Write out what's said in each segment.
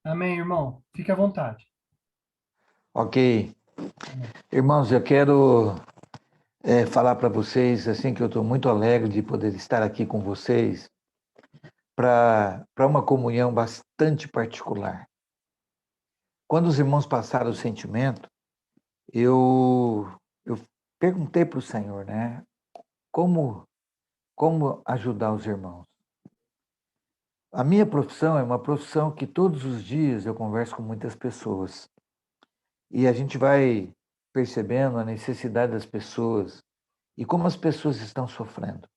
Amém, irmão. Fique à vontade. Ok. Amém. Irmãos, eu quero falar para vocês assim que eu estou muito alegre de poder estar aqui com vocês para uma comunhão bastante particular. Quando os irmãos passaram o sentimento, eu perguntei para o Senhor, né? Como, como ajudar os irmãos? A minha profissão é uma profissão que todos os dias eu converso com muitas pessoas. E a gente vai percebendo a necessidade das pessoas e como as pessoas estão sofrendo.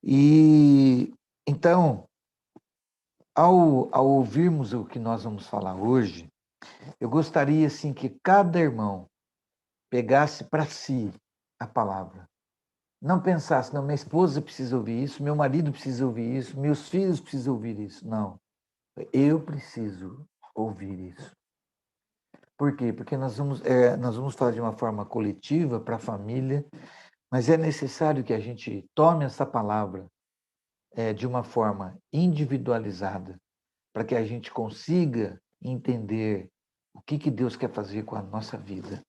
E então, ao ouvirmos o que nós vamos falar hoje, eu gostaria assim que cada irmão pegasse para si a palavra. Não pensasse, não, minha esposa precisa ouvir isso, meu marido precisa ouvir isso, meus filhos precisam ouvir isso. Não, eu preciso ouvir isso. Por quê? Porque nós vamos falar de uma forma coletiva para a família, mas é necessário que a gente tome essa palavra de uma forma individualizada, para que a gente consiga entender o que Deus quer fazer com a nossa vida.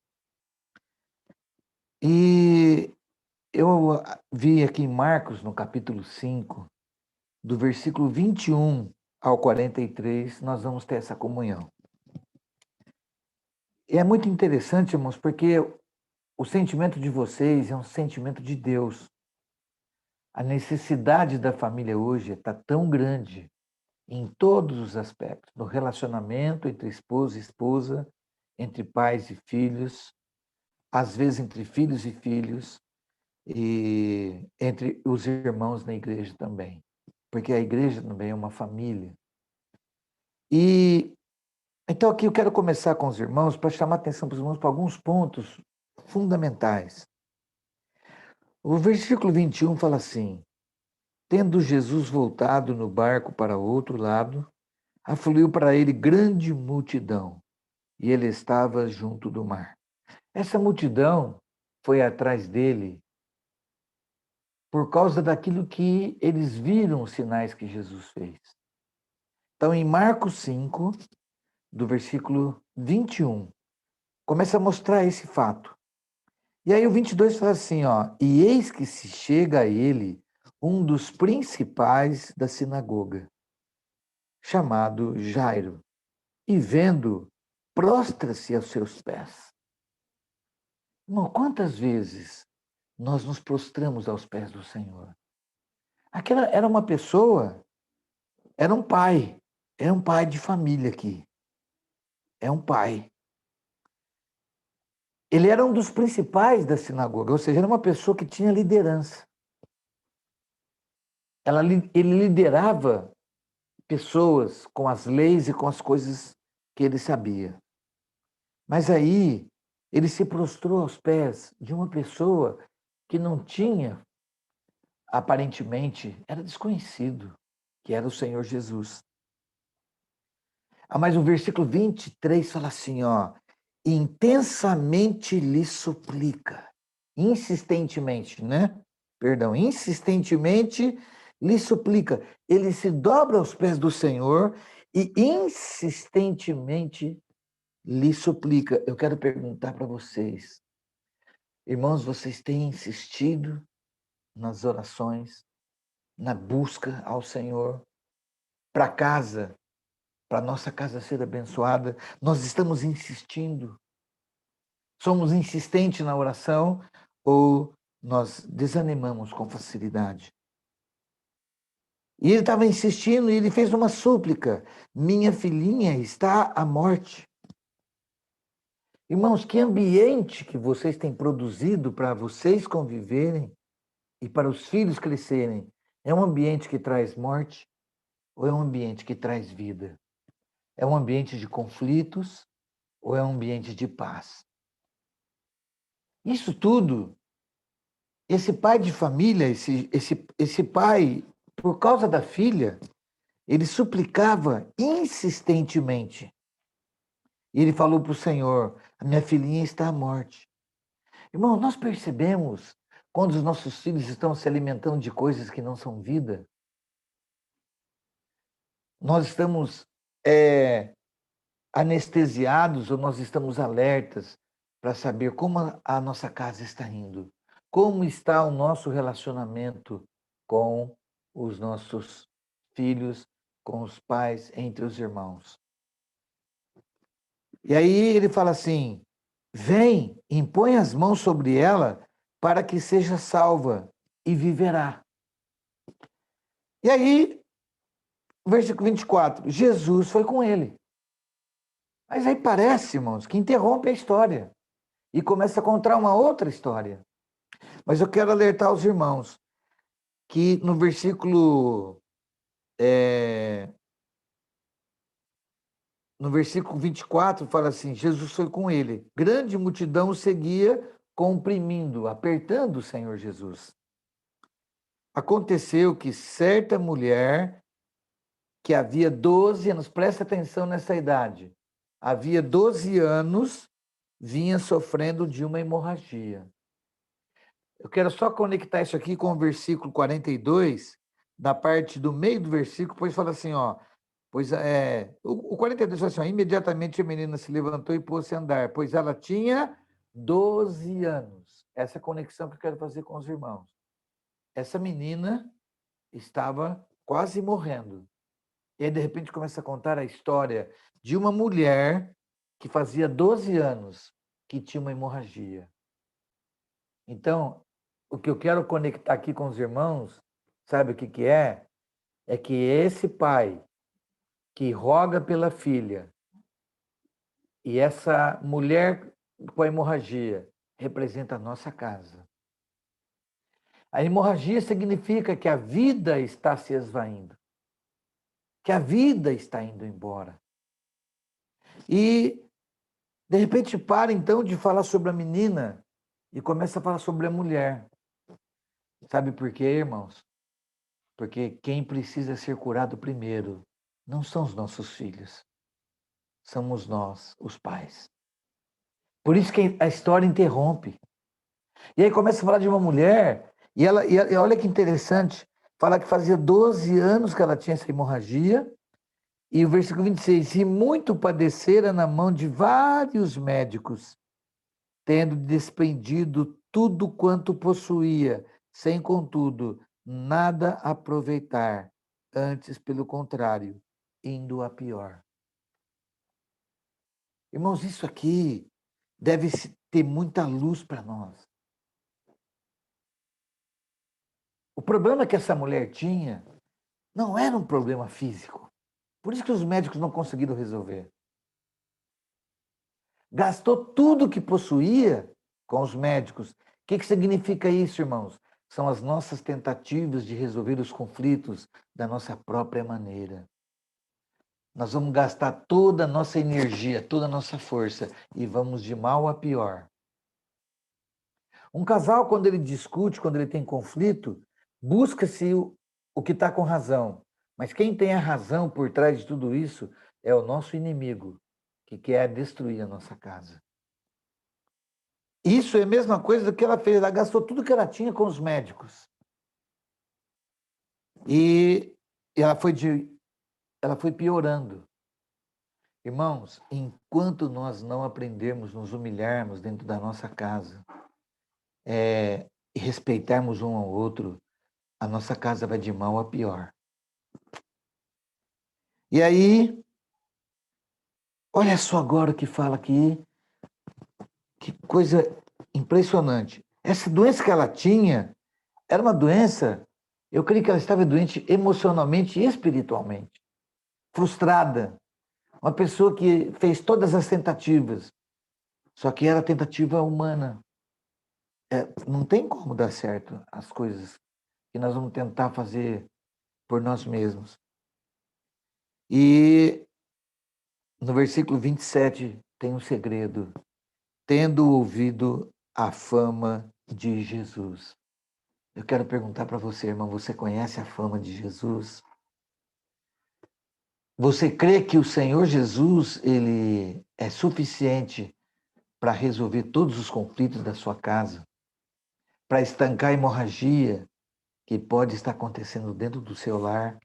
E eu vi aqui em Marcos, no capítulo 5, do versículo 21 ao 43, nós vamos ter essa comunhão. E é muito interessante, irmãos, porque o sentimento de vocês é um sentimento de Deus. A necessidade da família hoje está tão grande em todos os aspectos, no relacionamento entre esposo e esposa, entre pais e filhos, às vezes entre filhos e filhos, e entre os irmãos na igreja também, porque a igreja também é uma família. E então aqui eu quero começar com os irmãos para chamar a atenção para os irmãos para alguns pontos fundamentais. O versículo 21 fala assim: tendo Jesus voltado no barco para outro lado, afluiu para ele grande multidão, e ele estava junto do mar. Essa multidão foi atrás dele por causa daquilo que eles viram os sinais que Jesus fez. Então, em Marcos 5, do versículo 21, começa a mostrar esse fato. E aí o 22 fala assim, ó, e eis que se chega a ele um dos principais da sinagoga, chamado Jairo, e vendo, prostra-se aos seus pés. Irmão, quantas vezes nós nos prostramos aos pés do Senhor? Aquela era uma pessoa, era um pai de família aqui, é um pai. Ele era um dos principais da sinagoga, ou seja, era uma pessoa que tinha liderança. Ele liderava pessoas com as leis e com as coisas que ele sabia. Mas aí ele se prostrou aos pés de uma pessoa que não tinha, aparentemente, era desconhecido, que era o Senhor Jesus. Mas o versículo 23 fala assim, ó, intensamente lhe suplica, insistentemente, né? Perdão, insistentemente lhe suplica. Ele se dobra aos pés do Senhor e insistentemente lhe suplica. Eu quero perguntar para vocês, irmãos, vocês têm insistido nas orações, na busca ao Senhor, para casa, para nossa casa ser abençoada? Nós estamos insistindo? Somos insistentes na oração ou nós desanimamos com facilidade? E ele estava insistindo e ele fez uma súplica: minha filhinha está à morte. Irmãos, que ambiente que vocês têm produzido para vocês conviverem e para os filhos crescerem? É um ambiente que traz morte ou é um ambiente que traz vida? É um ambiente de conflitos ou é um ambiente de paz? Isso tudo, esse pai de família, esse pai, por causa da filha, ele suplicava insistentemente. E ele falou para o Senhor: a minha filhinha está à morte. Irmão, nós percebemos quando os nossos filhos estão se alimentando de coisas que não são vida? Nós estamos anestesiados ou nós estamos alertas para saber como a nossa casa está indo, como está o nosso relacionamento com os nossos filhos, com os pais, entre os irmãos. E aí ele fala assim: vem, impõe as mãos sobre ela para que seja salva e viverá. E aí, versículo 24, Jesus foi com ele. Mas aí parece, irmãos, que interrompe a história e começa a contar uma outra história. Mas eu quero alertar os irmãos que no versículo 24 fala assim: Jesus foi com ele. Grande multidão o seguia, comprimindo, apertando o Senhor Jesus. Aconteceu que certa mulher que havia 12 anos, presta atenção nessa idade, havia 12 anos, vinha sofrendo de uma hemorragia. Eu quero só conectar isso aqui com o versículo 42, na parte do meio do versículo, pois fala assim, ó, o 42 fala assim, ó, imediatamente a menina se levantou e pôs-se a andar, pois ela tinha 12 anos. Essa é a conexão que eu quero fazer com os irmãos. Essa menina estava quase morrendo. E aí, de repente, começa a contar a história de uma mulher que fazia 12 anos que tinha uma hemorragia. Então, o que eu quero conectar aqui com os irmãos, sabe o que que é? É que esse pai que roga pela filha e essa mulher com a hemorragia representa a nossa casa. A hemorragia significa que a vida está se esvaindo, que a vida está indo embora. E, de repente, para então de falar sobre a menina e começa a falar sobre a mulher. Sabe por quê, irmãos? Porque quem precisa ser curado primeiro não são os nossos filhos, somos nós, os pais. Por isso que a história interrompe. E aí começa a falar de uma mulher, e olha que interessante, fala que fazia 12 anos que ela tinha essa hemorragia, e o versículo 26, e muito padecera na mão de vários médicos, tendo despendido tudo quanto possuía, sem, contudo, nada aproveitar, antes, pelo contrário, indo a pior. Irmãos, isso aqui deve ter muita luz para nós. O problema que essa mulher tinha não era um problema físico. Por isso que os médicos não conseguiram resolver. Gastou tudo que possuía com os médicos. O que significa isso, irmãos? São as nossas tentativas de resolver os conflitos da nossa própria maneira. Nós vamos gastar toda a nossa energia, toda a nossa força e vamos de mal a pior. Um casal, quando ele discute, quando ele tem conflito, busca-se o que está com razão. Mas quem tem a razão por trás de tudo isso é o nosso inimigo, que quer destruir a nossa casa. Isso é a mesma coisa que ela fez, ela gastou tudo que ela tinha com os médicos. E ela foi piorando. Irmãos, enquanto nós não aprendermos nos humilharmos dentro da nossa casa, e respeitarmos um ao outro, a nossa casa vai de mal a pior. E aí, olha só agora o que fala aqui, que coisa impressionante. Essa doença que ela tinha era uma doença, eu creio que ela estava doente emocionalmente e espiritualmente, frustrada. Uma pessoa que fez todas as tentativas, só que era tentativa humana. Não tem como dar certo as coisas que nós vamos tentar fazer por nós mesmos. E no versículo 27 tem um segredo. Tendo ouvido a fama de Jesus. Eu quero perguntar para você, irmão, você conhece a fama de Jesus? Você crê que o Senhor Jesus, ele é suficiente para resolver todos os conflitos da sua casa? Para estancar a hemorragia que pode estar acontecendo dentro do seu lar?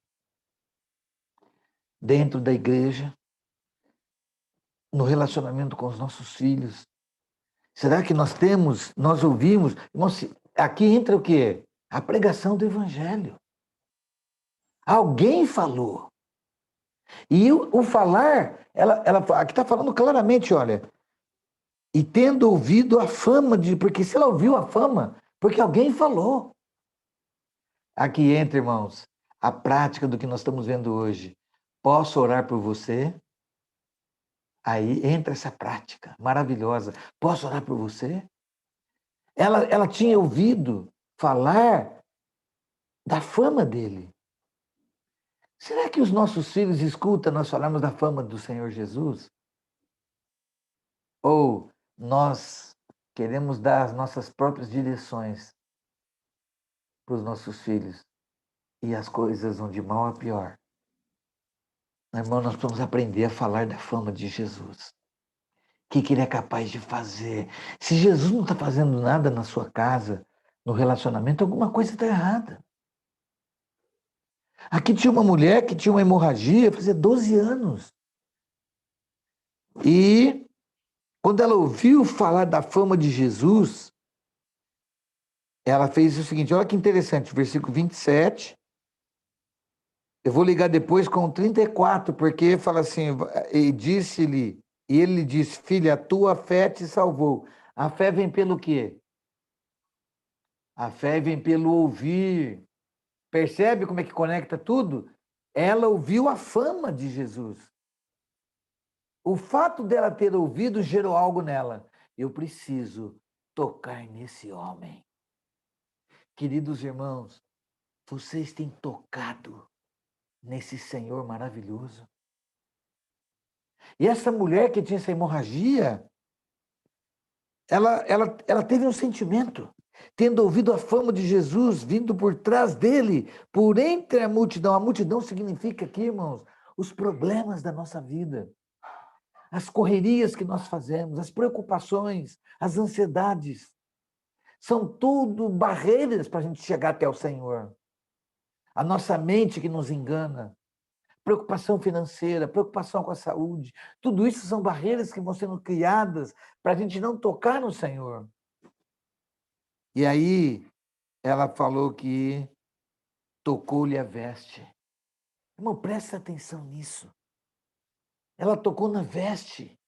dentro da igreja, no relacionamento com os nossos filhos? Será que nós ouvimos? Irmãos, aqui entra o quê? A pregação do evangelho. Alguém falou. E o falar, ela aqui está falando claramente, olha, e tendo ouvido a fama de. Porque se ela ouviu a fama, porque alguém falou. Aqui entra, irmãos, a prática do que nós estamos vendo hoje. Posso orar por você? Aí entra essa prática maravilhosa. Posso orar por você? Ela tinha ouvido falar da fama dele. Será que os nossos filhos escutam nós falarmos da fama do Senhor Jesus? Ou nós queremos dar as nossas próprias direções para os nossos filhos e as coisas vão de mal a pior? Irmão, nós precisamos aprender a falar da fama de Jesus. O que ele é capaz de fazer. Se Jesus não está fazendo nada na sua casa, no relacionamento, alguma coisa está errada. Aqui tinha uma mulher que tinha uma hemorragia, fazia 12 anos. E quando ela ouviu falar da fama de Jesus, ela fez o seguinte, olha que interessante, versículo 27. Eu vou ligar depois com o 34, porque fala assim, e disse-lhe, e ele lhe disse, filha, a tua fé te salvou. A fé vem pelo quê? A fé vem pelo ouvir. Percebe como é que conecta tudo? Ela ouviu a fama de Jesus. O fato dela ter ouvido gerou algo nela. Eu preciso tocar nesse homem. Queridos irmãos, vocês têm tocado nesse Senhor maravilhoso? E essa mulher que tinha essa hemorragia, ela teve um sentimento. Tendo ouvido a fama de Jesus vindo por trás dele, por entre a multidão. A multidão significa aqui, irmãos, os problemas da nossa vida. As correrias que nós fazemos, as preocupações, as ansiedades. São tudo barreiras para a gente chegar até o Senhor. A nossa mente que nos engana. Preocupação financeira, preocupação com a saúde. Tudo isso são barreiras que vão sendo criadas para a gente não tocar no Senhor. E aí, ela falou que tocou-lhe a veste. Irmão, presta atenção nisso. Ela tocou na veste.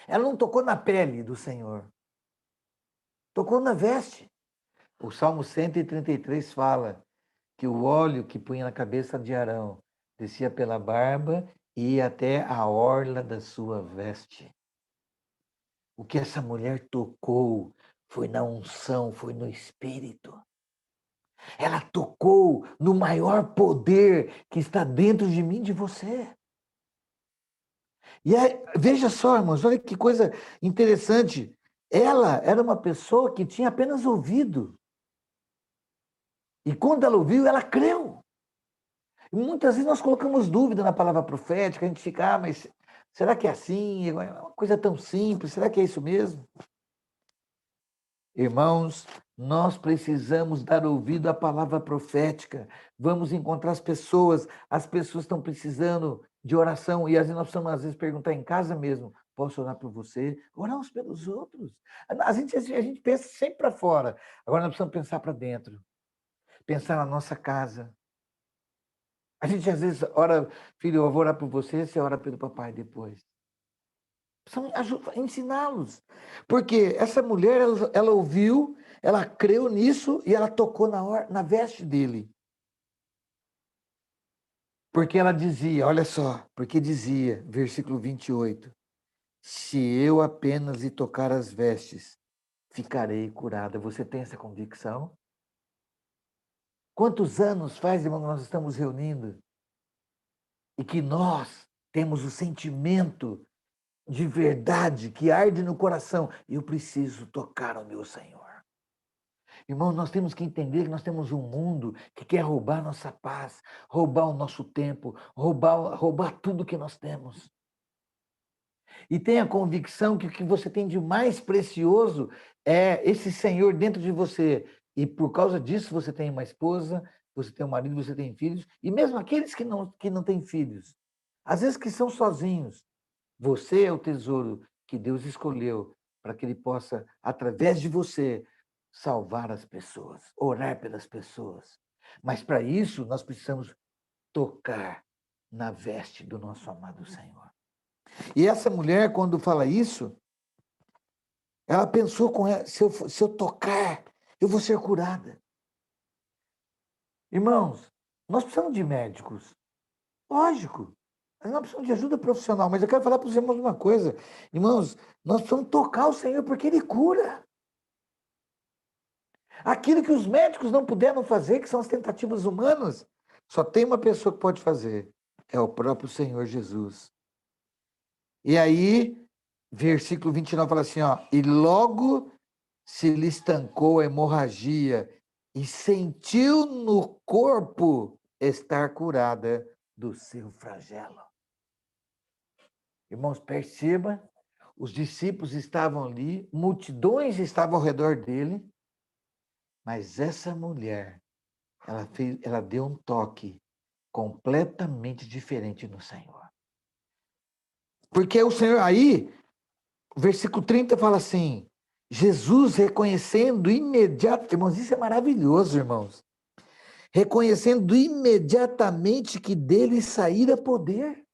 Ela não tocou na pele do Senhor. Tocou na veste. O Salmo 133 fala que o óleo que punha na cabeça de Arão descia pela barba e ia até a orla da sua veste. O que essa mulher tocou foi na unção, foi no Espírito. Ela tocou no maior poder que está dentro de mim, de você. E aí, veja só, irmãos, olha que coisa interessante. Ela era uma pessoa que tinha apenas ouvido. E quando ela ouviu, ela creu. E muitas vezes nós colocamos dúvida na palavra profética, a gente fica, mas será que é assim? É uma coisa tão simples, será que é isso mesmo? Irmãos, nós precisamos dar ouvido à palavra profética. Vamos encontrar as pessoas estão precisando de oração, e às vezes nós precisamos às vezes perguntar em casa mesmo, posso orar por você? Orar uns pelos outros. A gente pensa sempre para fora, agora nós precisamos pensar para dentro, pensar na nossa casa. A gente às vezes ora, filho, eu vou orar por você, você ora pelo papai depois. Precisamos ensiná-los. Porque essa mulher, ela ouviu, ela creu nisso e ela tocou na veste dele. Porque ela dizia, olha só, porque dizia, versículo 28, se eu apenas lhe tocar as vestes, ficarei curada. Você tem essa convicção? Quantos anos faz, irmão, nós estamos reunindo e que nós temos o sentimento de verdade que arde no coração, eu preciso tocar ao meu Senhor. Irmão, nós temos que entender que nós temos um mundo que quer roubar nossa paz, roubar o nosso tempo, roubar tudo que nós temos. E tenha a convicção que o que você tem de mais precioso é esse Senhor dentro de você. E por causa disso você tem uma esposa, você tem um marido, você tem filhos, e mesmo aqueles que não têm filhos, às vezes que são sozinhos, você é o tesouro que Deus escolheu para que Ele possa, através de você, salvar as pessoas, orar pelas pessoas. Mas para isso, nós precisamos tocar na veste do nosso amado Senhor. E essa mulher, quando fala isso, ela pensou com ela, se eu tocar, eu vou ser curada. Irmãos, nós precisamos de médicos. Lógico. Nós precisamos de ajuda profissional. Mas eu quero falar para os irmãos uma coisa. Irmãos, nós precisamos tocar o Senhor porque Ele cura. Aquilo que os médicos não puderam fazer, que são as tentativas humanas, só tem uma pessoa que pode fazer. É o próprio Senhor Jesus. E aí, versículo 29 fala assim, ó, e logo se lhe estancou a hemorragia e sentiu no corpo estar curada do seu flagelo. Irmãos, perceba, os discípulos estavam ali, multidões estavam ao redor dele, mas essa mulher, ela deu um toque completamente diferente no Senhor. Porque o Senhor, aí, o versículo 30 fala assim, Jesus reconhecendo imediatamente, irmãos, isso é maravilhoso, irmãos. Reconhecendo imediatamente que dele saíra poder.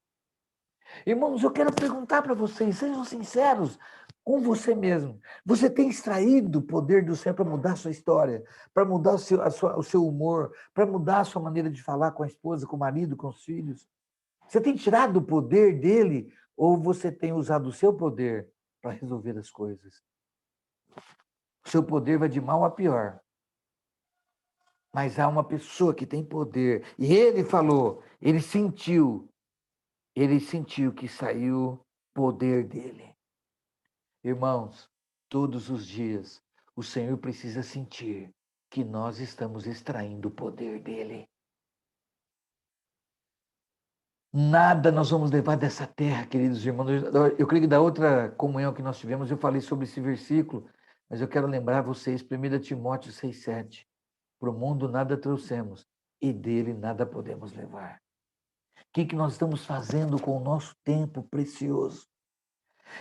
Irmãos, eu quero perguntar para vocês, sejam sinceros com você mesmo. Você tem extraído o poder do céu para mudar a sua história, para mudar o seu humor, para mudar a sua maneira de falar com a esposa, com o marido, com os filhos? Você tem tirado o poder dele ou você tem usado o seu poder para resolver as coisas? O seu poder vai de mal a pior. Mas há uma pessoa que tem poder. E ele falou, ele sentiu que saiu poder dele. Irmãos, todos os dias, o Senhor precisa sentir que nós estamos extraindo o poder dele. Nada nós vamos levar dessa terra, queridos irmãos. Eu creio que da outra comunhão que nós tivemos, eu falei sobre esse versículo, mas eu quero lembrar vocês, 1 Timóteo 6,7. Para o mundo nada trouxemos, e dele nada podemos levar. O que nós estamos fazendo com o nosso tempo precioso?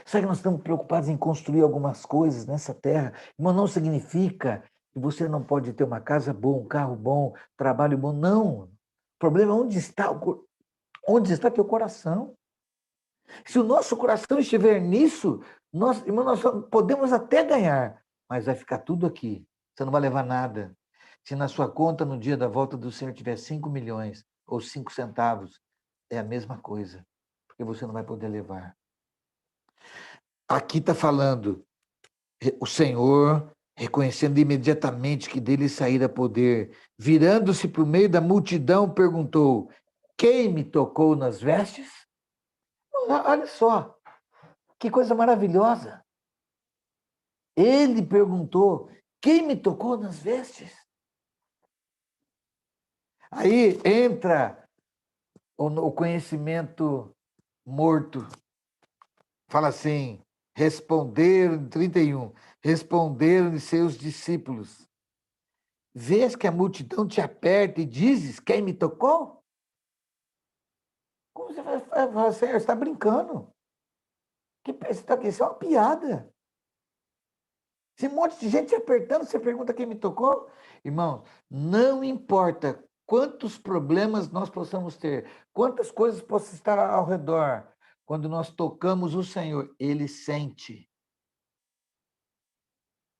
Será que nós estamos preocupados em construir algumas coisas nessa terra? Mas não significa que você não pode ter uma casa boa, um carro bom, trabalho bom. Não. O problema é onde está teu coração. Se o nosso coração estiver nisso, irmão, nós podemos até ganhar, mas vai ficar tudo aqui. Você não vai levar nada. Se na sua conta, no dia da volta do Senhor, tiver 5 milhões ou 5 centavos, é a mesma coisa, porque você não vai poder levar. Aqui está falando, o Senhor, reconhecendo imediatamente que dele saíra poder, virando-se para o meio da multidão, perguntou, quem me tocou nas vestes? Olha só, que coisa maravilhosa. Ele perguntou, quem me tocou nas vestes? Aí entra o conhecimento morto. Fala assim, responderam, 31, responderam-lhe seus discípulos, vês que a multidão te aperta e dizes, quem me tocou? Como você vai falar, Senhor, você está brincando? Isso é uma piada. Esse monte de gente te apertando, você pergunta quem me tocou? Irmão, não importa quantos problemas nós possamos ter, quantas coisas possam estar ao redor, quando nós tocamos o Senhor, Ele sente.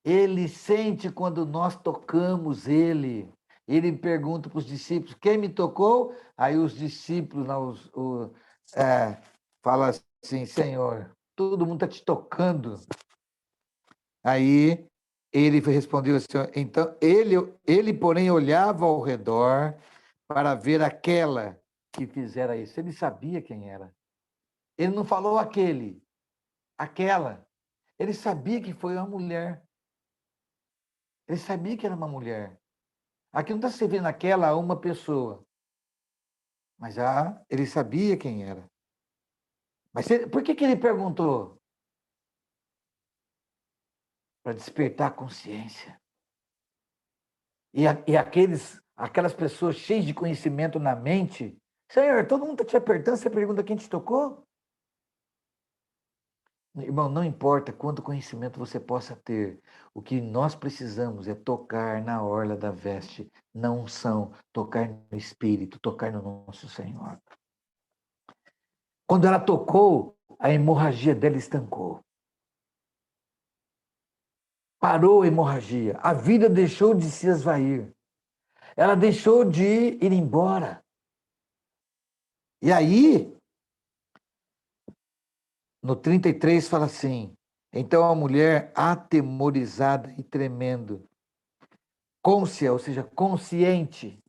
Ele sente quando nós tocamos Ele. Ele pergunta para os discípulos, quem me tocou? Aí os discípulos falam assim, Senhor, todo mundo está te tocando. Aí ele respondeu assim, então ele, porém, olhava ao redor para ver aquela que fizera isso. Ele sabia quem era. Ele não falou aquela. Ele sabia que foi uma mulher. Ele sabia que era uma mulher. Aqui não está se vendo aquela a uma pessoa. Mas ele sabia quem era. Mas por que ele perguntou? Para despertar a consciência. E aquelas pessoas cheias de conhecimento na mente. Senhor, todo mundo está te apertando, você pergunta quem te tocou? Irmão, não importa quanto conhecimento você possa ter, o que nós precisamos é tocar na orla da veste, na unção, tocar no Espírito, tocar no nosso Senhor. Quando ela tocou, a hemorragia dela estancou. Parou a hemorragia, a vida deixou de se esvair, ela deixou de ir embora. E aí, no 33 fala assim, então a mulher atemorizada e tremendo, côncia, ou seja, consciente,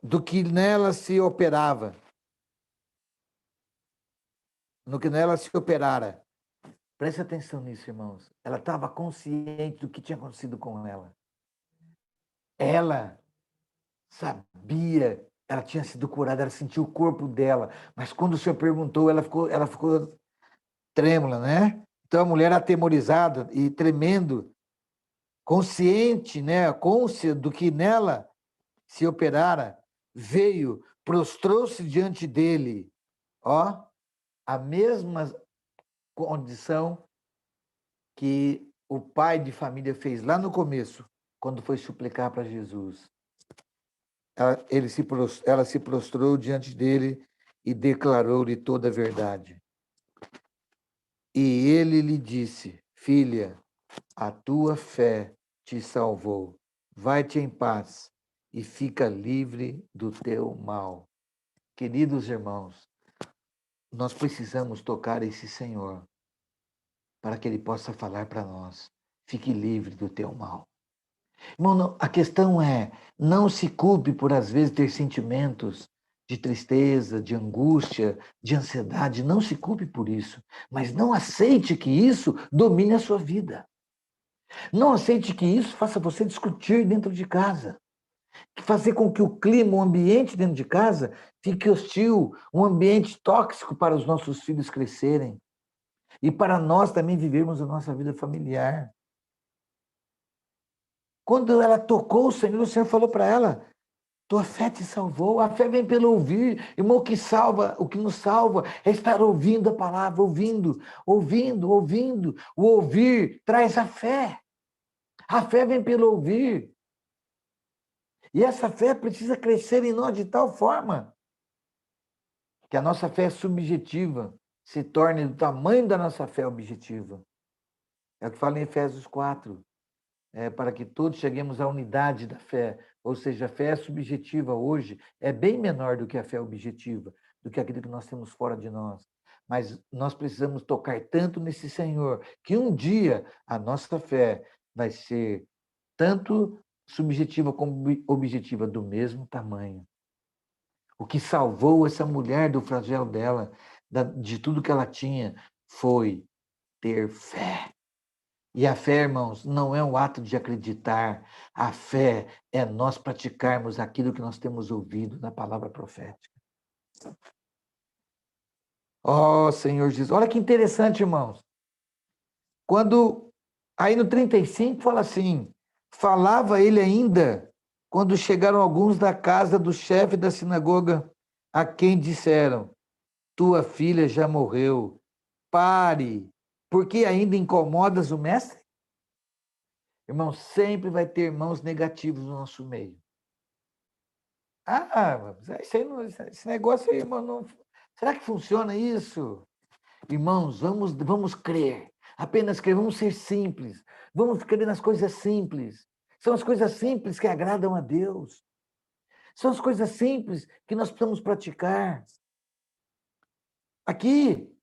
do que nela se operava, no que nela se operara. Preste atenção nisso, irmãos. Ela estava consciente do que tinha acontecido com ela. Ela sabia, ela tinha sido curada, ela sentiu o corpo dela, mas quando o Senhor perguntou, ela ficou trêmula, né? Então a mulher atemorizada e tremendo, consciente, né, côncia do que nela se operara, veio, prostrou-se diante dele, ó, a mesma condição que o pai de família fez lá no começo, quando foi suplicar para Jesus. Ela se prostrou diante dele e declarou-lhe toda a verdade. E ele lhe disse, filha, a tua fé te salvou. Vai-te em paz e fica livre do teu mal. Queridos irmãos, nós precisamos tocar esse Senhor para que Ele possa falar para nós. Fique livre do teu mal. Irmão, a questão é, não se culpe por às vezes ter sentimentos de tristeza, de angústia, de ansiedade. Não se culpe por isso. Mas não aceite que isso domine a sua vida. Não aceite que isso faça você discutir dentro de casa. Fazer com que o clima, o ambiente dentro de casa fique hostil, um ambiente tóxico para os nossos filhos crescerem. E para nós também vivermos a nossa vida familiar. Quando ela tocou o Senhor falou para ela, tua fé te salvou, a fé vem pelo ouvir. Irmão, o que nos salva é estar ouvindo a palavra, ouvindo, ouvindo, ouvindo. O ouvir traz a fé. A fé vem pelo ouvir. E essa fé precisa crescer em nós de tal forma que a nossa fé subjetiva se torne do tamanho da nossa fé objetiva. É o que fala em Efésios 4. Para que todos cheguemos à unidade da fé. Ou seja, a fé subjetiva hoje é bem menor do que a fé objetiva, do que aquilo que nós temos fora de nós. Mas nós precisamos tocar tanto nesse Senhor, que um dia a nossa fé vai ser tanto subjetiva como objetiva do mesmo tamanho. O que salvou essa mulher do flagelo dela, de tudo que ela tinha, foi ter fé. E a fé, irmãos, não é um ato de acreditar. A fé é nós praticarmos aquilo que nós temos ouvido na palavra profética. Ó, Senhor Jesus. Olha que interessante, irmãos. Quando, aí no 35 fala assim, falava ele ainda, quando chegaram alguns da casa do chefe da sinagoga, a quem disseram, tua filha já morreu, pare, porque ainda incomodas o mestre? Irmão, sempre vai ter irmãos negativos no nosso meio. Esse negócio aí, irmão, não, será que funciona isso? Irmãos, vamos crer. Apenas crer, vamos ser simples. Vamos crer nas coisas simples. São as coisas simples que agradam a Deus. São as coisas simples que nós precisamos praticar. Aqui,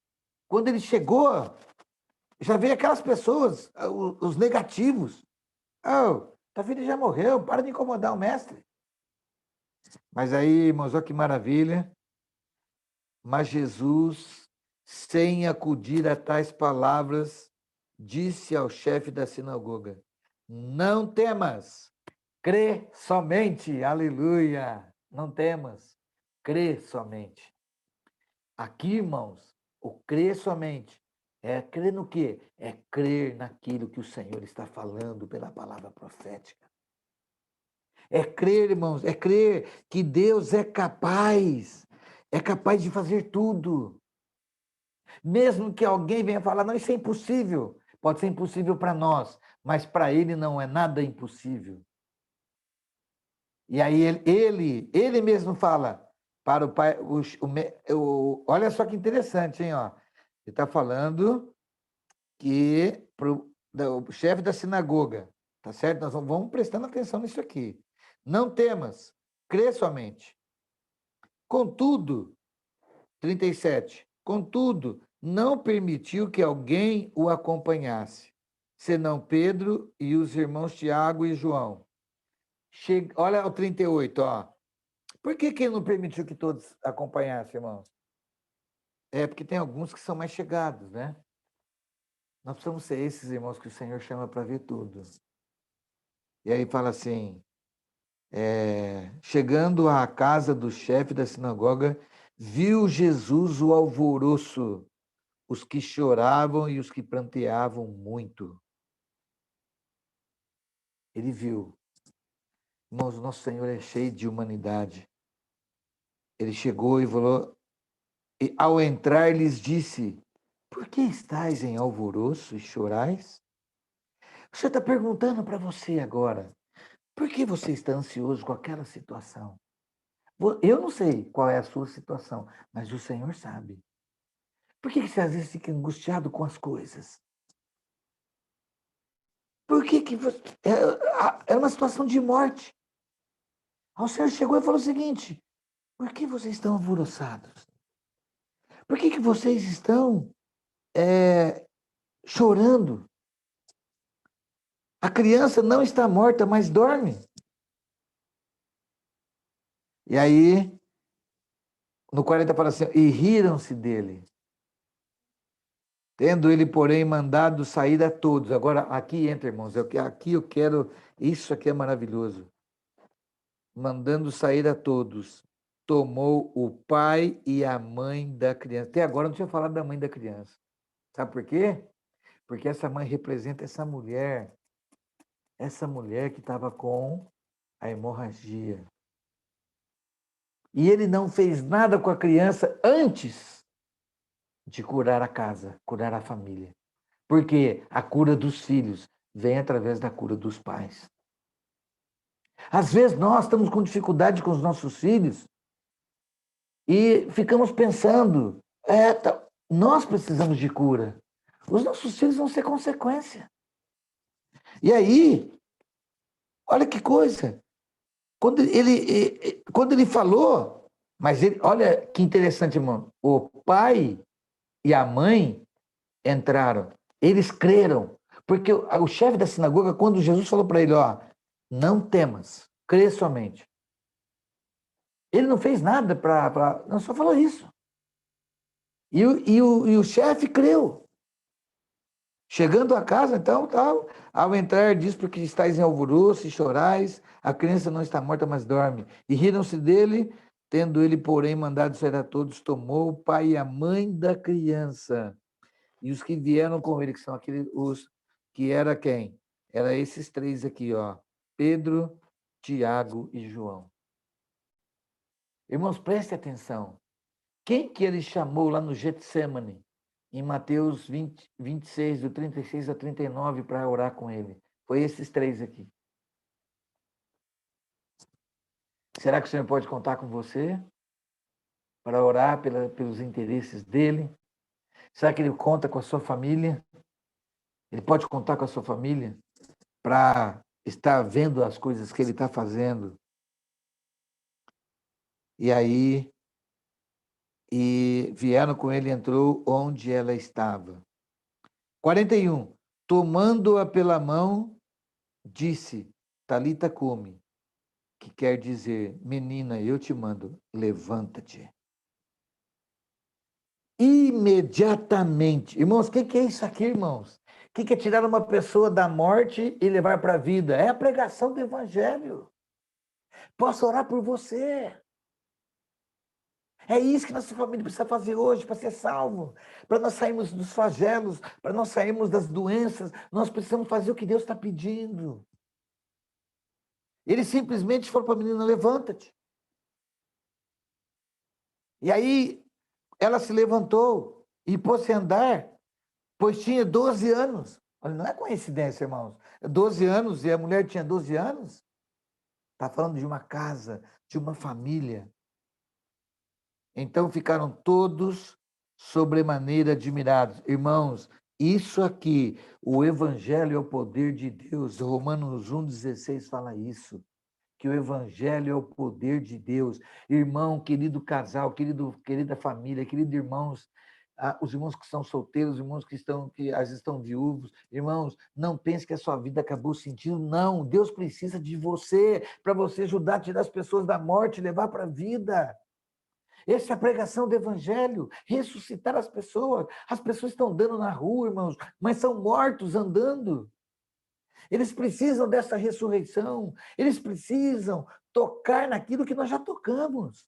quando ele chegou, já veio aquelas pessoas, os negativos. Oh, tua filha já morreu, para de incomodar o mestre. Mas aí, irmãos, olha que maravilha. Mas Jesus, sem acudir a tais palavras, disse ao chefe da sinagoga, não temas, crê somente, aleluia, não temas, crê somente. Aqui, irmãos, o crer somente É crer no quê? É crer naquilo que o Senhor está falando pela palavra profética. É crer, irmãos, é crer que Deus é capaz de fazer tudo. Mesmo que alguém venha falar, não, isso é impossível. Pode ser impossível para nós, mas para Ele não é nada impossível. E aí ele mesmo fala para o pai, olha só que interessante, hein? Ó. Ele está falando que o chefe da sinagoga, tá certo? Nós vamos prestando atenção nisso aqui. Não temas, crê somente. Contudo, 37, contudo, não permitiu que alguém o acompanhasse, senão Pedro e os irmãos Tiago e João. Olha o 38, ó. Por que ele não permitiu que todos acompanhassem, irmãos? É porque tem alguns que são mais chegados, né? Nós precisamos ser esses irmãos que o Senhor chama para ver tudo. E aí fala assim, chegando à casa do chefe da sinagoga, viu Jesus o alvoroço, os que choravam e os que pranteavam muito. Ele viu. Irmãos, o nosso Senhor é cheio de humanidade. Ele chegou e falou, e ao entrar lhes disse, por que estáis em alvoroço e chorais? O Senhor está perguntando para você agora, por que você está ansioso com aquela situação? Eu não sei qual é a sua situação, mas o Senhor sabe. Por que você às vezes fica angustiado com as coisas? Por que você... É uma situação de morte. O Senhor chegou e falou o seguinte, por que vocês estão alvoroçados? Por que vocês estão chorando? A criança não está morta, mas dorme. E aí, no 40 fala assim, e riram-se dele. Tendo ele, porém, mandado sair a todos. Agora, aqui entra, irmãos, aqui eu quero, isso aqui é maravilhoso. Mandando sair a todos, tomou o pai e a mãe da criança. Até agora não tinha falado da mãe da criança. Sabe por quê? Porque essa mãe representa essa mulher que estava com a hemorragia. E ele não fez nada com a criança antes de curar a casa, curar a família. Porque a cura dos filhos vem através da cura dos pais. Às vezes nós estamos com dificuldade com os nossos filhos e ficamos pensando, nós precisamos de cura. Os nossos filhos vão ser consequência. E aí, olha que coisa. Quando ele falou, olha que interessante, irmão. O pai e a mãe entraram. Eles creram. Porque o chefe da sinagoga, quando Jesus falou para ele, ó, não temas, crê somente. Ele não fez nada não, só falou isso. E o chefe creu. Chegando a casa, então, tal, ao entrar, diz, porque estáis em alvoroço e chorais, a criança não está morta, mas dorme. E riram-se dele, tendo ele, porém, mandado sair a todos, tomou o pai e a mãe da criança. E os que vieram com ele, que são os que era quem? Era esses três aqui, ó. Pedro, Tiago e João. Irmãos, preste atenção. Quem que ele chamou lá no Getsemane, em Mateus 26, do 36 a 39, para orar com ele? Foi esses três aqui. Será que o Senhor pode contar com você para orar pelos interesses dele? Será que ele conta com a sua família? Ele pode contar com a sua família para estar vendo as coisas que ele está fazendo? E aí, vieram com ele, entrou onde ela estava. 41. Tomando-a pela mão, disse, Talita cumi, que quer dizer, menina, eu te mando, levanta-te. Imediatamente. Irmãos, o que é isso aqui, irmãos? O que é tirar uma pessoa da morte e levar para a vida? É a pregação do evangelho. Posso orar por você. É isso que nossa família precisa fazer hoje para ser salvo, para nós sairmos dos flagelos, para nós sairmos das doenças. Nós precisamos fazer o que Deus está pedindo. Ele simplesmente falou para a menina: levanta-te. E aí ela se levantou e pôs-se a andar, pois tinha 12 anos. Olha, não é coincidência, irmãos. 12 anos e a mulher tinha 12 anos. Está falando de uma casa, de uma família. Então ficaram todos sobremaneira admirados. Irmãos, isso aqui, o evangelho é o poder de Deus. Romanos 1,16 fala isso. Que o evangelho é o poder de Deus. Irmão, querido casal, querida família, queridos irmãos, os irmãos que estão solteiros, os irmãos que às vezes estão viúvos, irmãos, não pense que a sua vida acabou sentindo, não. Deus precisa de você para você ajudar a tirar as pessoas da morte e levar para a vida. Essa é a pregação do evangelho, ressuscitar as pessoas. As pessoas estão andando na rua, irmãos, mas são mortos andando. Eles precisam dessa ressurreição, eles precisam tocar naquilo que nós já tocamos.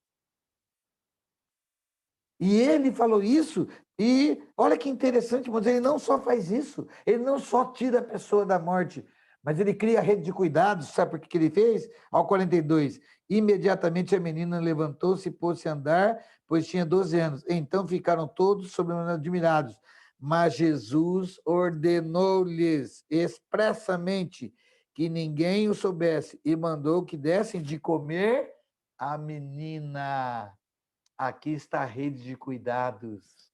E ele falou isso, e olha que interessante, mas ele não só faz isso, ele não só tira a pessoa da morte, mas ele cria a rede de cuidados. Sabe por que ele fez? Ao 42, imediatamente a menina levantou-se e pôs-se a andar, pois tinha 12 anos. Então ficaram todos sobremaneira admirados. Mas Jesus ordenou-lhes expressamente que ninguém o soubesse e mandou que dessem de comer à menina. Aqui está a rede de cuidados.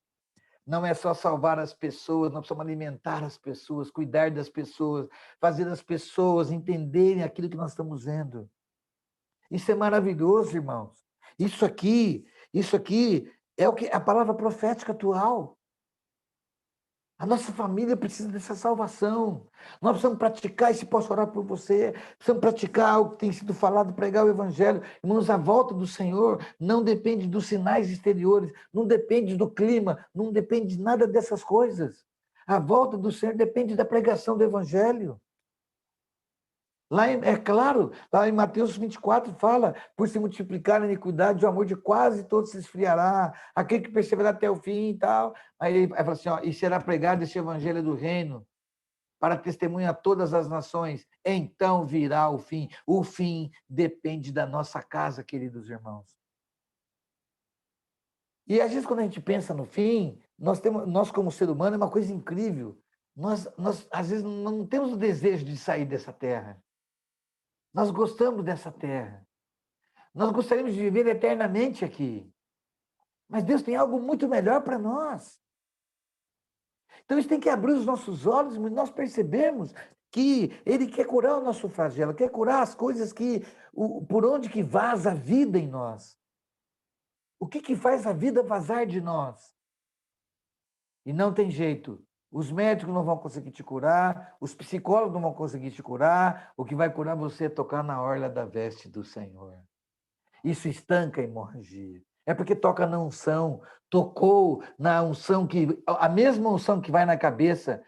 Não é só salvar as pessoas, nós precisamos alimentar as pessoas, cuidar das pessoas, fazer as pessoas entenderem aquilo que nós estamos vendo. Isso é maravilhoso, irmãos. Isso aqui é o que a palavra profética atual. A nossa família precisa dessa salvação. Nós precisamos praticar, e se posso orar por você, precisamos praticar o que tem sido falado, pregar o evangelho. Irmãos, a volta do Senhor não depende dos sinais exteriores, não depende do clima, não depende de nada dessas coisas. A volta do Senhor depende da pregação do evangelho. É claro, lá em Mateus 24 fala: por se multiplicar a iniquidade, o amor de quase todos se esfriará, aquele que perseverar até o fim e tal. Aí ele fala assim: ó, e será pregado esse evangelho do reino para testemunha a todas as nações, então virá o fim. O fim depende da nossa casa, queridos irmãos. E às vezes, quando a gente pensa no fim, nós como ser humano, é uma coisa incrível. Nós às vezes, não temos o desejo de sair dessa terra. Nós gostamos dessa terra. Nós gostaríamos de viver eternamente aqui. Mas Deus tem algo muito melhor para nós. Então, isso tem que abrir os nossos olhos e nós percebemos que Ele quer curar o nosso flagelo, quer curar as coisas por onde que vaza a vida em nós. O que faz a vida vazar de nós? E não tem jeito. Os médicos não vão conseguir te curar, os psicólogos não vão conseguir te curar. O que vai curar você é tocar na orla da veste do Senhor. Isso estanca a hemorragia. É porque toca na unção, tocou na unção a mesma unção que vai na cabeça,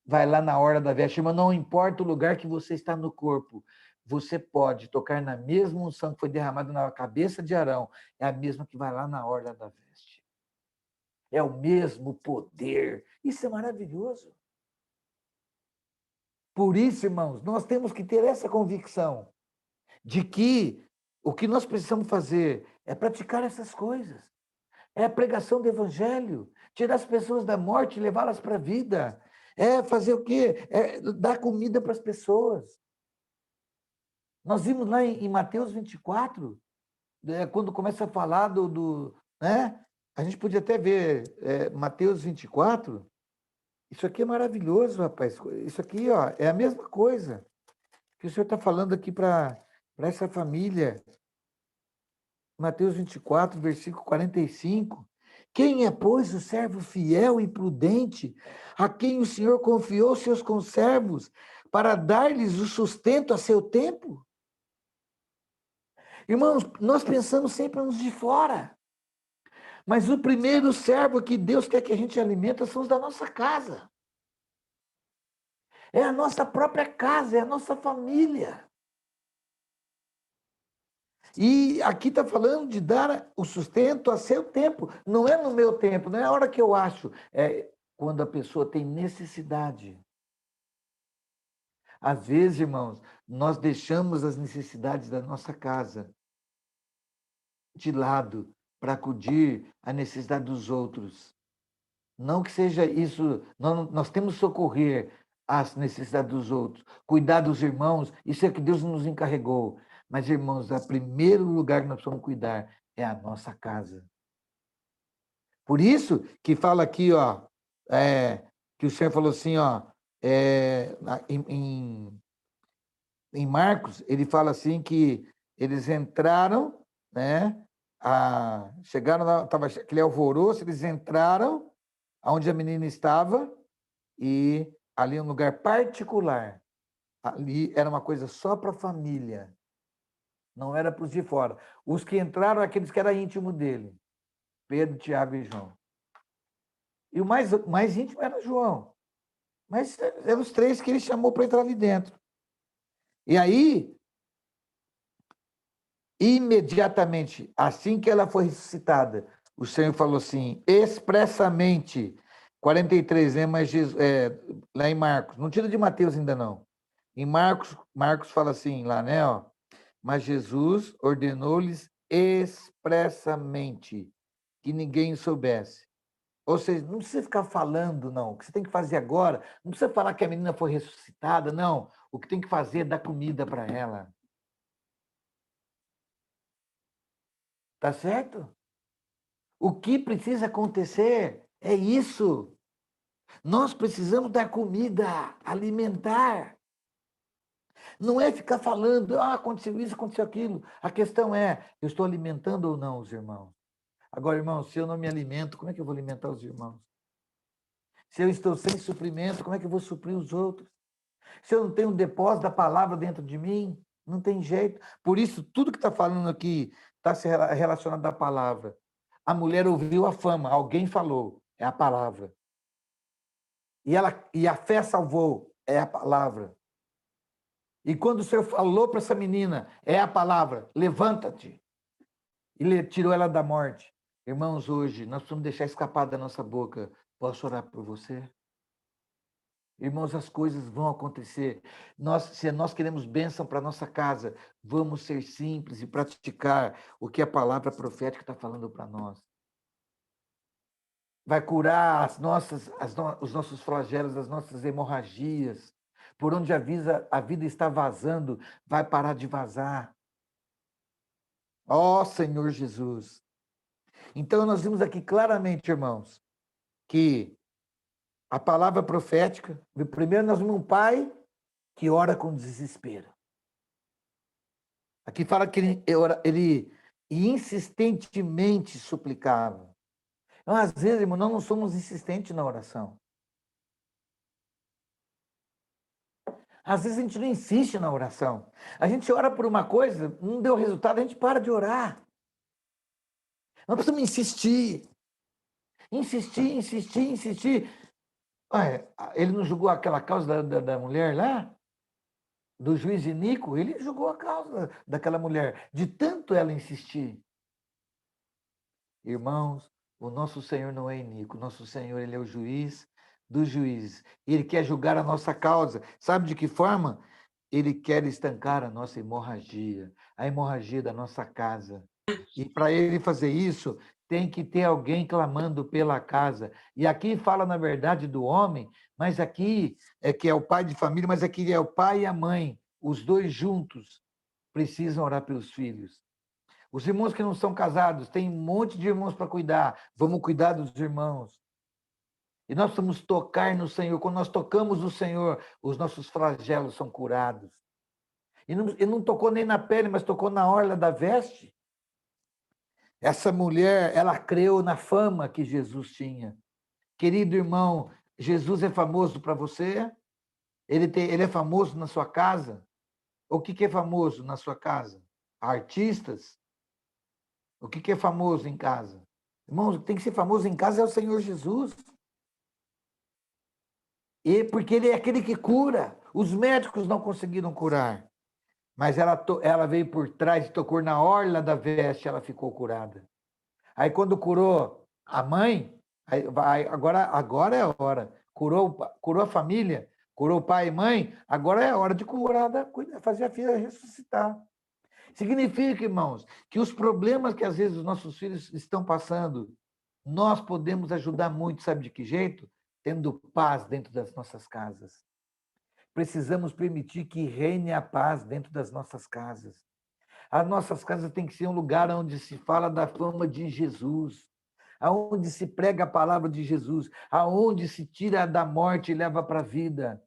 vai lá na orla da veste. Mas não importa o lugar que você está no corpo, você pode tocar na mesma unção que foi derramada na cabeça de Arão, é a mesma que vai lá na orla da veste. É o mesmo poder. Isso é maravilhoso. Por isso, irmãos, nós temos que ter essa convicção de que o que nós precisamos fazer é praticar essas coisas. É a pregação do evangelho, tirar as pessoas da morte e levá-las para a vida. É fazer o quê? É dar comida para as pessoas. Nós vimos lá em Mateus 24, quando começa a falar né? A gente podia até ver Mateus 24. Isso aqui é maravilhoso, rapaz. Isso aqui, ó, é a mesma coisa que o senhor está falando aqui para essa família. Mateus 24, versículo 45. Quem é, pois, o servo fiel e prudente, a quem o Senhor confiou seus conservos, para dar-lhes o sustento a seu tempo? Irmãos, nós pensamos sempre nos de fora. Mas o primeiro servo que Deus quer que a gente alimenta são os da nossa casa. É a nossa própria casa, é a nossa família. E aqui está falando de dar o sustento a seu tempo. Não é no meu tempo, não é a hora que eu acho. É quando a pessoa tem necessidade. Às vezes, irmãos, nós deixamos as necessidades da nossa casa de lado para acudir à necessidade dos outros. Não que seja isso, nós temos que socorrer as necessidades dos outros, cuidar dos irmãos, isso é que Deus nos encarregou. Mas, irmãos, o primeiro lugar que nós precisamos cuidar é a nossa casa. Por isso que fala aqui, ó, que o Senhor falou assim, ó, em Marcos, ele fala assim que eles entraram, né? Chegaram lá, estava aquele alvoroço, eles entraram aonde a menina estava e ali um lugar particular. Ali era uma coisa só para a família, não era para os de fora. Os que entraram, aqueles que eram íntimos dele, Pedro, Tiago e João. E o mais íntimo era João. Mas eram os três que ele chamou para entrar ali dentro. E aí, imediatamente, assim que ela foi ressuscitada, o Senhor falou assim, expressamente, 43, né? Mas lá em Marcos, não tira de Mateus ainda não. Em Marcos fala assim, lá, né? Ó, mas Jesus ordenou-lhes expressamente que ninguém soubesse. Ou seja, não precisa ficar falando, não. O que você tem que fazer agora, não precisa falar que a menina foi ressuscitada, não. O que tem que fazer é dar comida para ela. Tá certo? O que precisa acontecer é isso. Nós precisamos dar comida, alimentar. Não é ficar falando, aconteceu isso, aconteceu aquilo. A questão é, eu estou alimentando ou não os irmãos? Agora, irmãos, se eu não me alimento, como é que eu vou alimentar os irmãos? Se eu estou sem suprimento, como é que eu vou suprir os outros? Se eu não tenho um depósito da palavra dentro de mim, não tem jeito. Por isso, tudo que está falando aqui está relacionado à palavra. A mulher ouviu a fama, alguém falou, é a palavra. E a fé salvou, é a palavra. E quando o Senhor falou para essa menina, é a palavra, levanta-te. E tirou ela da morte. Irmãos, hoje, nós precisamos deixar escapar da nossa boca. Posso orar por você? Irmãos, as coisas vão acontecer. Se nós queremos bênção para a nossa casa, vamos ser simples e praticar o que a palavra profética está falando para nós. Vai curar os nossos flagelos, as nossas hemorragias. Por onde a vida está vazando, vai parar de vazar. Ó Senhor Jesus. Então, nós vimos aqui claramente, irmãos, que a palavra profética, primeiro nós vimos um pai que ora com desespero. Aqui fala que ele insistentemente suplicava. Então, às vezes, irmão, nós não somos insistentes na oração. Às vezes a gente não insiste na oração. A gente ora por uma coisa, não deu resultado, a gente para de orar. Nós precisamos insistir. Insistir, insistir, insistir. Olha, ele não julgou aquela causa da mulher lá? Do juiz Inico? Ele julgou a causa daquela mulher, de tanto ela insistir. Irmãos, o nosso Senhor não é iníquo, o nosso Senhor, ele é o juiz dos juízes. Ele quer julgar a nossa causa. Sabe de que forma? Ele quer estancar a nossa hemorragia, a hemorragia da nossa casa. E para ele fazer isso, tem que ter alguém clamando pela casa. E aqui fala, na verdade, do homem, mas aqui é que é o pai de família, mas aqui é o pai e a mãe. Os dois juntos precisam orar pelos filhos. Os irmãos que não são casados, tem um monte de irmãos para cuidar. Vamos cuidar dos irmãos. E nós vamos tocar no Senhor. Quando nós tocamos no Senhor, os nossos flagelos são curados. E não tocou nem na pele, mas tocou na orla da veste. Essa mulher, ela creu na fama que Jesus tinha. Querido irmão, Jesus é famoso para você? Ele é famoso na sua casa? O que é famoso na sua casa? Artistas? O que é famoso em casa? Irmãos, o que tem que ser famoso em casa é o Senhor Jesus. Porque ele é aquele que cura. Os médicos não conseguiram curar. mas ela veio por trás e tocou na orla da veste, ela ficou curada. Aí quando curou a mãe, agora é a hora. Curou a família, curou o pai e mãe, agora é a hora de curar, fazer a filha ressuscitar. Significa, irmãos, que os problemas que às vezes os nossos filhos estão passando, nós podemos ajudar muito, sabe de que jeito? Tendo paz dentro das nossas casas. Precisamos permitir que reine a paz dentro das nossas casas. As nossas casas têm que ser um lugar onde se fala da fama de Jesus, aonde se prega a palavra de Jesus, aonde se tira da morte e leva para a vida.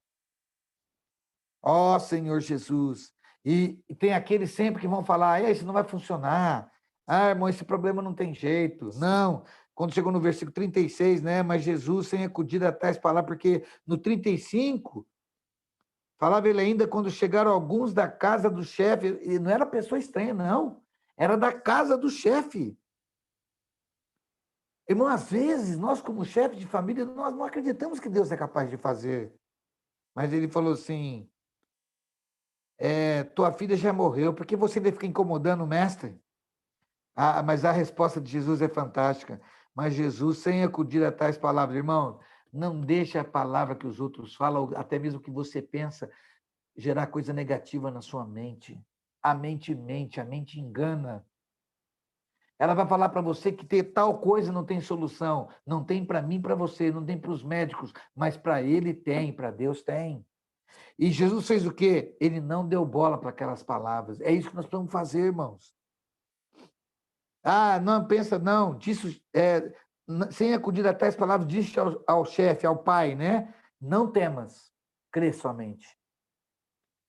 Ó Senhor Jesus. E tem aqueles sempre que vão falar, isso não vai funcionar. Ah, irmão, esse problema não tem jeito. Não. Quando chegou no versículo 36, né? Mas Jesus sem acudir a tais palavras, porque no 35, falava ele ainda, quando chegaram alguns da casa do chefe, e não era pessoa estranha, não. Era da casa do chefe. Irmão, às vezes, nós como chefe de família, nós não acreditamos que Deus é capaz de fazer. Mas ele falou assim, tua filha já morreu, por que você ainda fica incomodando o mestre? Mas a resposta de Jesus é fantástica. Mas Jesus, sem acudir a tais palavras, irmão, não deixe a palavra que os outros falam, até mesmo que você pensa, gerar coisa negativa na sua mente. A mente mente, a mente engana. Ela vai falar para você que ter tal coisa não tem solução. Não tem para mim, para você, não tem para os médicos, mas para ele tem, para Deus tem. E Jesus fez o quê? Ele não deu bola para aquelas palavras. É isso que nós precisamos fazer, irmãos. Não, pensa, não. Disso, sem acudir a tais palavras, disse ao chefe, ao pai, né? Não temas, crê somente.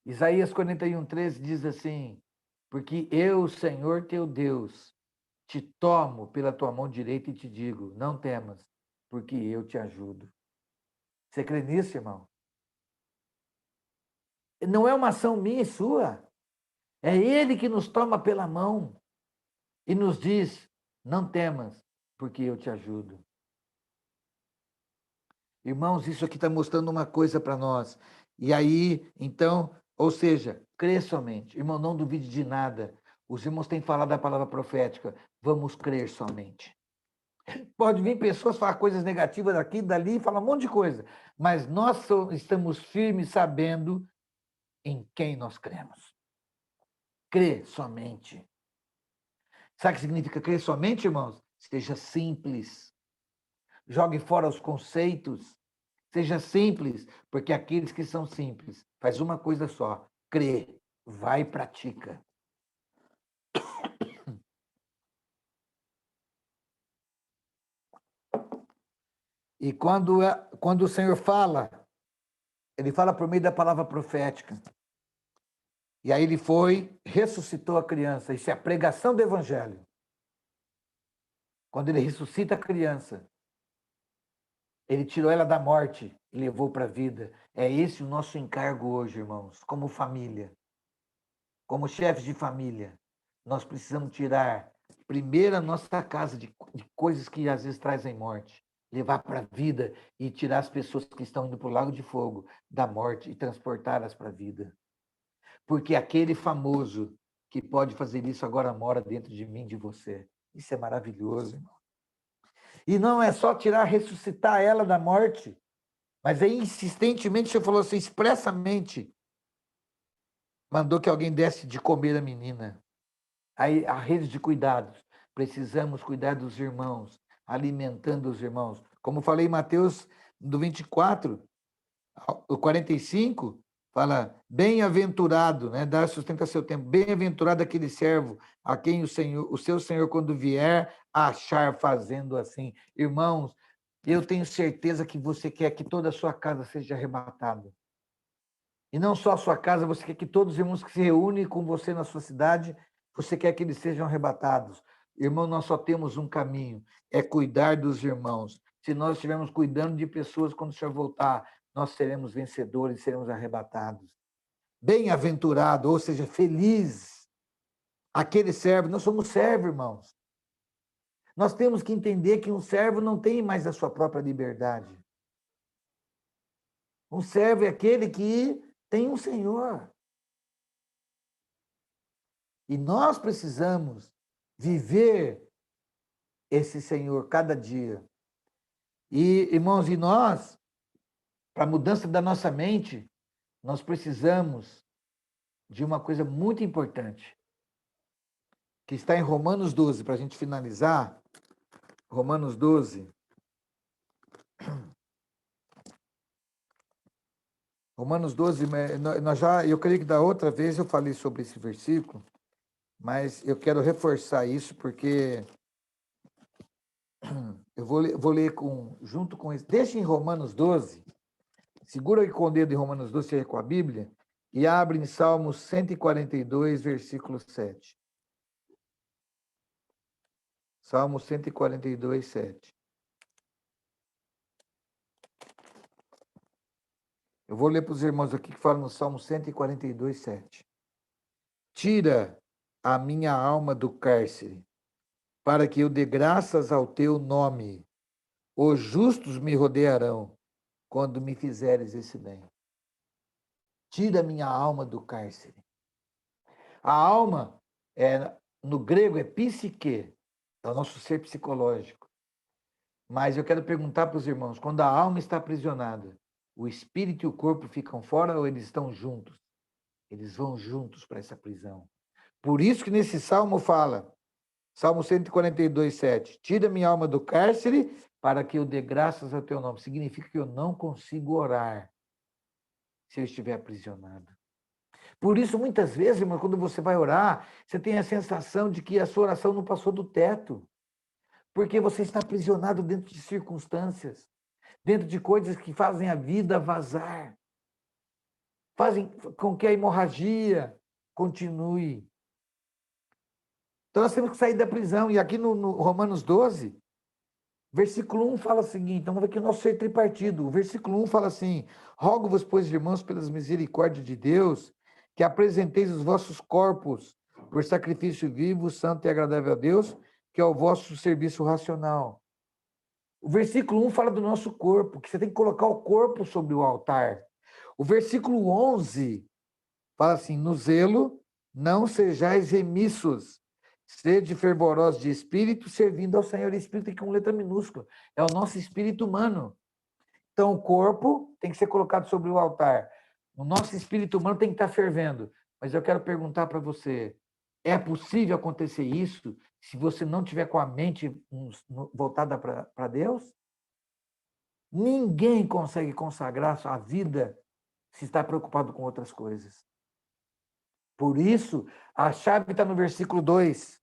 Isaías 41:13 diz assim, porque eu, Senhor teu Deus, te tomo pela tua mão direita e te digo, não temas, porque eu te ajudo. Você crê nisso, irmão? Não é uma ação minha e sua. É ele que nos toma pela mão e nos diz, não temas, porque eu te ajudo. Irmãos, isso aqui está mostrando uma coisa para nós. E aí, então, ou seja, crê somente. Irmão, não duvide de nada. Os irmãos têm falado da palavra profética. Vamos crer somente. Pode vir pessoas falar coisas negativas daqui, dali, falar um monte de coisa. Mas nós estamos firmes sabendo em quem nós cremos. Crê somente. Sabe o que significa crer somente, irmãos? Seja simples. Jogue fora os conceitos. Seja simples, porque aqueles que são simples faz uma coisa só: crê, vai e pratica. E quando o Senhor fala, ele fala por meio da palavra profética. E aí ele foi, ressuscitou a criança. Isso é a pregação do evangelho. Quando ele ressuscita a criança, ele tirou ela da morte e levou para a vida. É esse o nosso encargo hoje, irmãos, como família. Como chefes de família, nós precisamos tirar primeiro a nossa casa de coisas que às vezes trazem morte, levar para a vida e tirar as pessoas que estão indo para o lago de fogo da morte e transportá-las para a vida. Porque aquele famoso que pode fazer isso agora mora dentro de mim, de você. Isso é maravilhoso, irmão. E não é só tirar, ressuscitar ela da morte, mas aí insistentemente você falou assim, expressamente, mandou que alguém desse de comer a menina. Aí, a rede de cuidados. Precisamos cuidar dos irmãos, alimentando os irmãos. Como falei em Mateus, do 24, o 45, fala, bem-aventurado, né? Dar sustento a seu tempo. Bem-aventurado aquele servo a quem o seu Senhor, quando vier, achar fazendo assim. Irmãos, eu tenho certeza que você quer que toda a sua casa seja arrebatada. E não só a sua casa, você quer que todos os irmãos que se reúnem com você na sua cidade, você quer que eles sejam arrebatados. Irmão, nós só temos um caminho, é cuidar dos irmãos. Se nós estivermos cuidando de pessoas quando o Senhor voltar, nós seremos vencedores, seremos arrebatados. Bem-aventurado, ou seja, feliz, aquele servo. Nós somos servos, irmãos. Nós temos que entender que um servo não tem mais a sua própria liberdade. Um servo é aquele que tem um Senhor. E nós precisamos viver esse Senhor cada dia. E, irmãos, e nós, para a mudança da nossa mente, nós precisamos de uma coisa muito importante, que está em Romanos 12, para a gente finalizar. Romanos 12. Romanos 12, eu creio que da outra vez eu falei sobre esse versículo, mas eu quero reforçar isso porque eu vou ler junto com isso. Deixa em Romanos 12, segura aí com o dedo em Romanos 12, seja com a Bíblia, e abre em Salmos 142, versículo 7. Salmo 142, 7. Eu vou ler para os irmãos aqui que falam no Salmo 142, 7. Tira a minha alma do cárcere, para que eu dê graças ao teu nome. Os justos me rodearão quando me fizeres esse bem. Tira a minha alma do cárcere. A alma, no grego, é psique, é o nosso ser psicológico. Mas eu quero perguntar para os irmãos, quando a alma está aprisionada, o espírito e o corpo ficam fora ou eles estão juntos? Eles vão juntos para essa prisão. Por isso que nesse salmo fala, Salmo 142, 7, tira minha alma do cárcere para que eu dê graças ao teu nome. Significa que eu não consigo orar se eu estiver aprisionado. Por isso, muitas vezes, irmão, quando você vai orar, você tem a sensação de que a sua oração não passou do teto. Porque você está aprisionado dentro de circunstâncias, dentro de coisas que fazem a vida vazar, fazem com que a hemorragia continue. Então nós temos que sair da prisão. E aqui no Romanos 12, versículo 1 fala o seguinte, então vamos ver aqui o nosso ser tripartido. O versículo 1 fala assim, rogo-vos, pois, irmãos, pelas misericórdias de Deus, que apresenteis os vossos corpos por sacrifício vivo, santo e agradável a Deus, que é o vosso serviço racional. O versículo 1 fala do nosso corpo, que você tem que colocar o corpo sobre o altar. O versículo 11 fala assim, no zelo não sejais remissos, sede fervorosos de espírito, servindo ao Senhor. Espírito com letra minúscula, é o nosso espírito humano. Então o corpo tem que ser colocado sobre o altar. O nosso espírito humano tem que estar fervendo. Mas eu quero perguntar para você, é possível acontecer isso se você não tiver com a mente voltada para Deus? Ninguém consegue consagrar sua vida se está preocupado com outras coisas. Por isso, a chave está no versículo 2.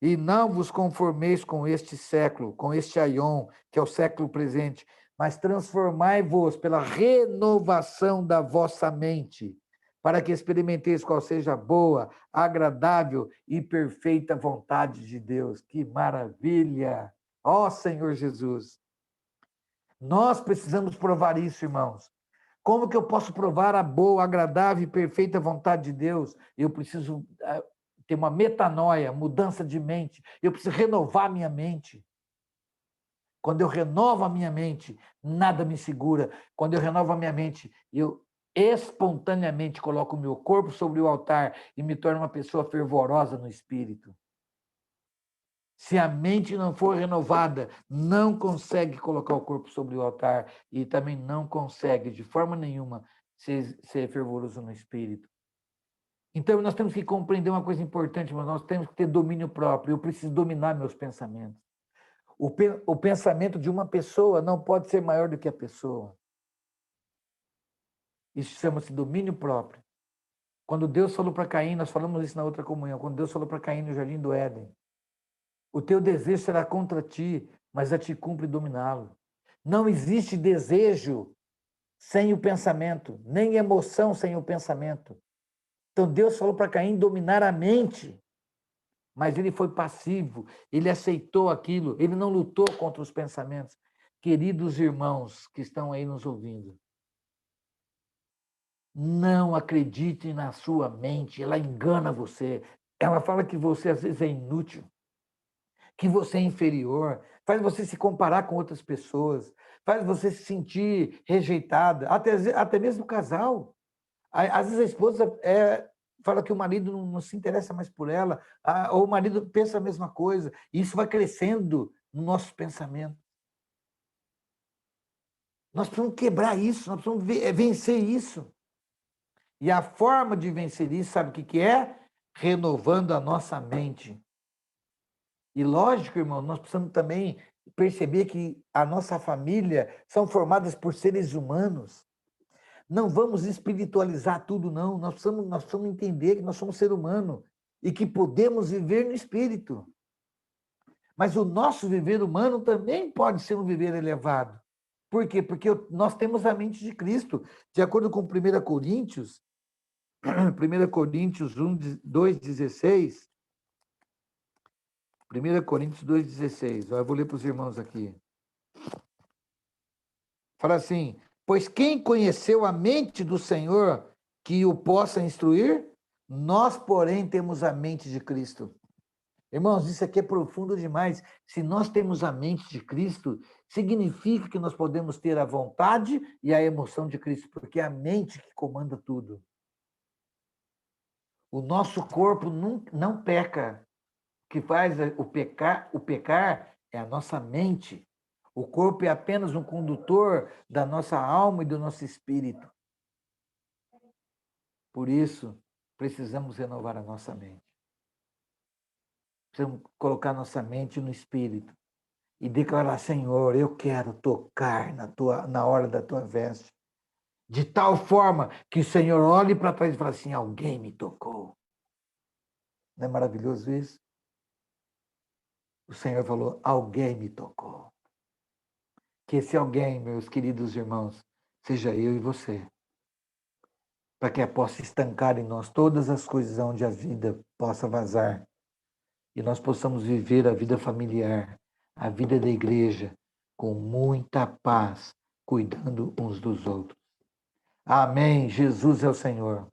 E não vos conformeis com este século, com este aion, que é o século presente, mas transformai-vos pela renovação da vossa mente, para que experimenteis qual seja a boa, agradável e perfeita vontade de Deus. Que maravilha! Ó Senhor Jesus! Nós precisamos provar isso, irmãos. Como que eu posso provar a boa, agradável e perfeita vontade de Deus? Eu preciso ter uma metanoia, mudança de mente. Eu preciso renovar minha mente. Quando eu renovo a minha mente, nada me segura. Quando eu renovo a minha mente, eu espontaneamente coloco o meu corpo sobre o altar e me torno uma pessoa fervorosa no espírito. Se a mente não for renovada, não consegue colocar o corpo sobre o altar e também não consegue, de forma nenhuma, ser fervoroso no espírito. Então, nós temos que compreender uma coisa importante, mas nós temos que ter domínio próprio. Eu preciso dominar meus pensamentos. O pensamento de uma pessoa não pode ser maior do que a pessoa. Isso chama-se domínio próprio. Quando Deus falou para Caim, nós falamos isso na outra comunhão, quando Deus falou para Caim no Jardim do Éden, o teu desejo será contra ti, mas a ti cumpre dominá-lo. Não existe desejo sem o pensamento, nem emoção sem o pensamento. Então Deus falou para Caim dominar a mente, mas ele foi passivo, ele aceitou aquilo, ele não lutou contra os pensamentos. Queridos irmãos que estão aí nos ouvindo, não acreditem na sua mente, ela engana você. Ela fala que você às vezes é inútil, que você é inferior, faz você se comparar com outras pessoas, faz você se sentir rejeitada, até mesmo o casal. Às vezes a esposa fala que o marido não se interessa mais por ela, ou o marido pensa a mesma coisa, e isso vai crescendo no nosso pensamento. Nós precisamos quebrar isso, nós precisamos vencer isso. E a forma de vencer isso, sabe o que é? Renovando a nossa mente. E lógico, irmão, nós precisamos também perceber que a nossa família são formadas por seres humanos. Não vamos espiritualizar tudo, não. Nós precisamos entender que nós somos ser humano e que podemos viver no espírito. Mas o nosso viver humano também pode ser um viver elevado. Por quê? Porque nós temos a mente de Cristo. De acordo com 1 Coríntios, 1 Coríntios 2,16. 1 Coríntios 2,16. Eu vou ler para os irmãos aqui. Fala assim: pois quem conheceu a mente do Senhor que o possa instruir? Nós, porém, temos a mente de Cristo. Irmãos, isso aqui é profundo demais. Se nós temos a mente de Cristo, significa que nós podemos ter a vontade e a emoção de Cristo, porque é a mente que comanda tudo. O nosso corpo não peca. O que faz o pecar é a nossa mente. O corpo é apenas um condutor da nossa alma e do nosso espírito. Por isso, precisamos renovar a nossa mente. Precisamos colocar nossa mente no espírito e declarar: Senhor, eu quero tocar na hora da tua veste. De tal forma que o Senhor olhe para trás e fale assim: alguém me tocou. Não é maravilhoso isso? O Senhor falou: alguém me tocou. Que esse alguém, meus queridos irmãos, seja eu e você. Para que possa estancar em nós todas as coisas onde a vida possa vazar. E nós possamos viver a vida familiar, a vida da igreja, com muita paz, cuidando uns dos outros. Amém. Jesus é o Senhor.